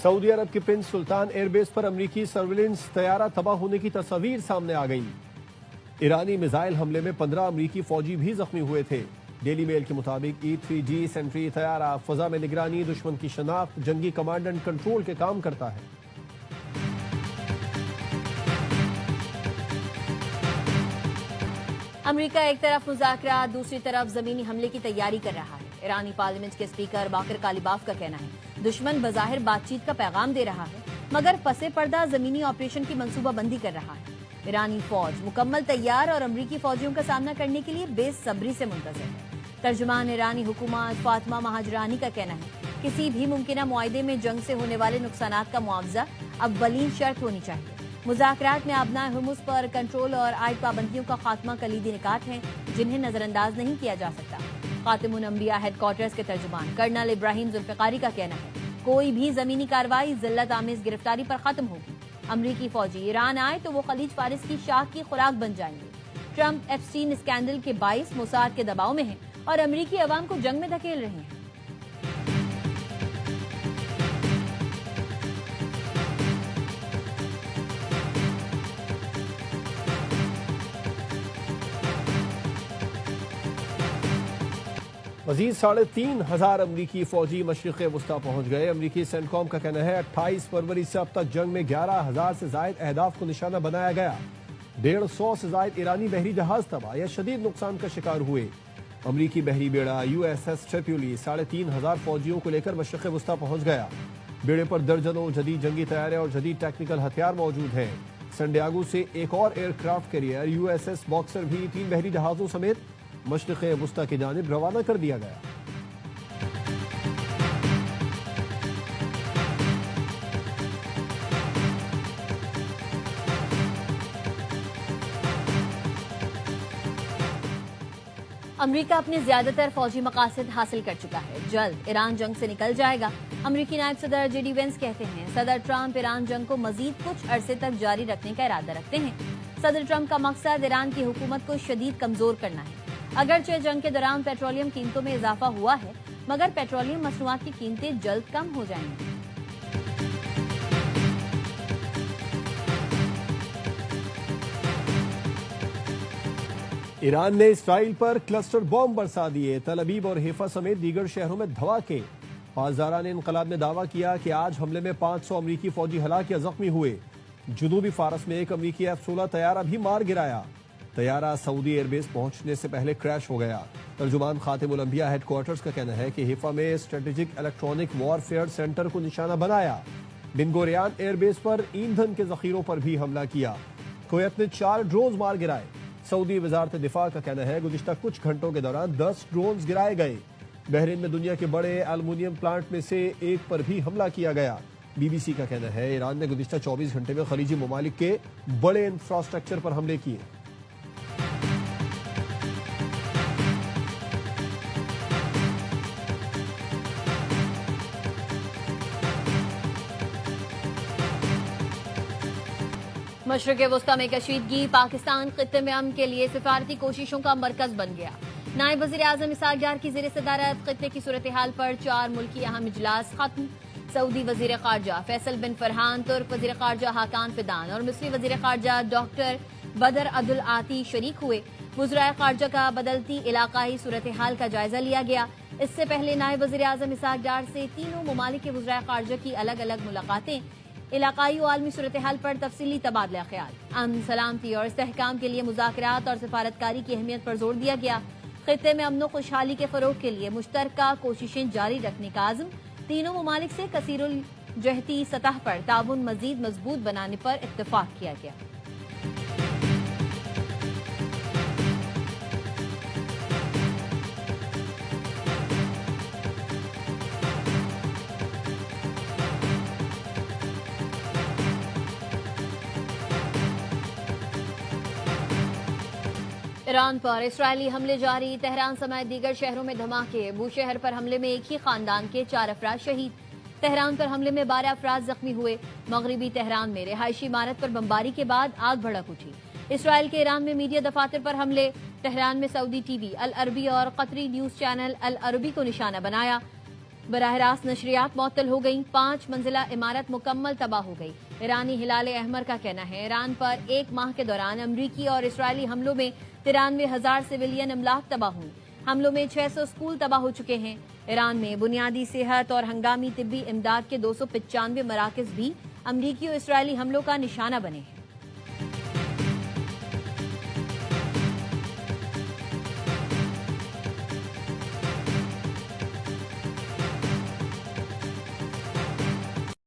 Saudi अरब के Prince सुल्तान airbase पर अमरीकी सर्विलेंस तैयारा तबाह होने की तस्वीर सामने आ गई। ईरानी मिसाइल हमले में 15 अमरीकी फौजी भी जख्मी हुए थे। डेली मेल के मुताबिक E-3D सेंट्री तैयारा फजा में निगरानी, दुश्मन की शनाख्त, जंगी कमांड एंड कंट्रोल के काम करता है। अमेरिका एक तरफ मुज़ाकरात, दूसरी तरफ जमीनी हमले की तैयारी कर रहा है। ईरानी पार्लियामेंट के स्पीकर बाकर कालिबाफ का कहना है दुश्मन बज़ाहिर बातचीत का पैगाम दे रहा है, मगर पसे पर्दा जमीनी ऑपरेशन की मंसूबाबंदी कर रहा है। ईरानी फौज मुकम्मल तैयार और अमरीकी फौजियों का सामना करने के लिए बेसब्री से मुंतज़िर है। तर्जुमान ईरानी हुकूमत फातिमा महाजरानी का कहना है किसी भी मुमकिन मुआहदे में जंग से होने वाले नुकसानात का मुआवजा अव्वलीन शर्त होनी चाहिए। मुज़ाकरात में आबनाए हुर्मुज़ पर कंट्रोल और आयद पाबंदियों का खात्मा कलीदी निकात हैं जिन्हें नजरअंदाज नहीं किया जा सकता। खातिमुल अंबिया हेडक्वार्टर्स के तर्जुमान कर्नल इब्राहिम जुल्फ़िकारी का कहना है कोई भी जमीनी कार्रवाई जिल्लत आमेज गिरफ्तारी पर खत्म होगी। अमरीकी फौजी ईरान आए तो वो खलीज फारिस की शाख की खुराक बन जाएंगे। ट्रंप एप्स्टीन स्कैंडल के बाइस मोसाद के दबाव में हैं और अमरीकी अवाम को जंग में धकेल रहे हैं। मजीद 3,500 अमरीकी फौजी मशरिक़ वस्ता पहुंच गए। अमरीकी सेंटकॉम का कहना है 28 फरवरी से अब तक जंग में 11,000 से जायद अहदाफ को निशाना बनाया गया। 150 से जायद ईरानी बहरी जहाज तबाह या शदीद नुकसान का शिकार हुए। अमरीकी बहरी बेड़ा USS ट्रिपोली 3,500 फौजियों को लेकर मशरिक़ वस्ता पहुंच गया। बेड़े पर दर्जनों जदीद जंगी तैयारे और जदीद टेक्निकल हथियार मौजूद हैं। सैंडियागो से एक और एयरक्राफ्ट कैरियर USS बॉक्सर भी 3 बहरी जहाजों समेत मशरिक़ वस्ता की जानिब रवाना कर दिया गया। अमरीका अपने ज्यादातर फौजी मकासद हासिल कर चुका है। जल्द ईरान जंग से निकल जाएगा। अमरीकी नायब सदर JD वेंस कहते हैं सदर ट्रंप ईरान जंग को मजीद कुछ अरसे तक जारी रखने का इरादा रखते हैं। सदर ट्रंप का मकसद ईरान की हुकूमत को शदीद कमजोर करना है। अगरचे जंग के दौरान पेट्रोलियम कीमतों में इजाफा हुआ है, मगर पेट्रोलियम मसनूआत की कीमतें जल्द कम हो जाएंगी। ईरान ने इसराइल पर क्लस्टर बॉम्ब बरसा दिए। तल अबीब और हैफा समेत दीगर शहरों में धमाके। पासदारान इनकलाब ने दावा किया कि आज हमले में 500 अमरीकी फौजी हलाक या जख्मी हुए। जुनूबी फारस में एक अमरीकी F-16 तैयारा भी मार गिराया। तैयारा सऊदी एयरबेस पहुंचने से पहले क्रैश हो गया। तर्जुमान खातिमुल अंबिया हेडक्वार्टर्स का कहना है कि हैफा में स्ट्रेटेजिक इलेक्ट्रॉनिक वॉरफेयर सेंटर को निशाना बनाया। बिन गुरियान एयरबेस पर ईंधन के जखीरों पर भी हमला किया। कुवैत ने 4 ड्रोन मार गिराए। सऊदी वजारत दिफा का कहना है गुज़िश्ता कुछ घंटों के दौरान 10 ड्रोन गिराए गए। बहरीन में दुनिया के बड़े एल्युमिनियम प्लांट में से एक पर भी हमला किया गया। BBC का कहना है ईरान ने गुज़िश्ता 24 घंटे में खलीजी ममालिक के बड़े इंफ्रास्ट्रक्चर पर हमले किए। मशरिक़ वस्ता में कशीदगी पाकिस्तान खित्ते में अमन के लिए सिफारती कोशिशों का मरकज बन गया। नायब वज़ीर आज़म इसहाक डार की ज़ेर सदारत खित्ते की सूरत हाल पर 4 मुल्की अहम इजलास खत्म। सऊदी वज़ीर ख़ारजा फैसल बिन फरहान, तुर्क वज़ीर ख़ारजा हाकान फिदान और मिस्री वज़ीर ख़ारजा डॉक्टर बदर अब्दुल आती शरीक हुए। वज़राए ख़ारजा का बदलती इलाकाई सूरत हाल का जायजा लिया गया। इससे पहले नायब वज़ीर आज़म इसहाक डार से तीनों ममालिक के वज़राए ख़ारजा की अलग अलग मुलाकातें, इलाकाई और आलमी सूरत हाल पर तफसीली तबादला ख्याल, अमन सलामती और इस्तेहकाम के लिए मुज़ाकरात और सिफारतकारी की अहमियत पर जोर दिया गया। खित्ते में अमन खुशहाली के फरोग के लिए मुश्तरका कोशिशें जारी रखने का आज़म। तीनों ममालिक से कसीरुल जहती सतह पर ताउन मजीद मजबूत बनाने पर इत्तेफाक किया गया। ईरान पर इसराइली हमले जारी। तेहरान समेत दीगर शहरों में धमाके। बूशहर पर हमले में एक ही खानदान के 4 अफराद शहीद। तेहरान पर हमले में 12 अफराद जख्मी हुए। मगरबी तेहरान में रिहायशी इमारत पर बमबारी के बाद आग भड़क उठी। इसराइल के ईरान में मीडिया दफातर पर हमले। तेहरान में सऊदी TV अल अरबी और कतरी न्यूज चैनल अल अरबी को निशाना बनाया। बराह रास्त नशरियात मुअत्तल हो गई, 5 मंजिला इमारत मुकम्मल तबाह हो गई। ईरानी हिलाल अहमर का कहना है ईरान पर 1 माह के दौरान अमरीकी और इसराइली हमलों में 93,000 सिविलियन अमलाक तबाह हुई। हमलों में 600 स्कूल तबाह हो चुके हैं। ईरान में बुनियादी सेहत और हंगामी तिब्बी इमदाद के 295 मराकज भी अमरीकी और इसराइली हमलों का निशाना बने हैं।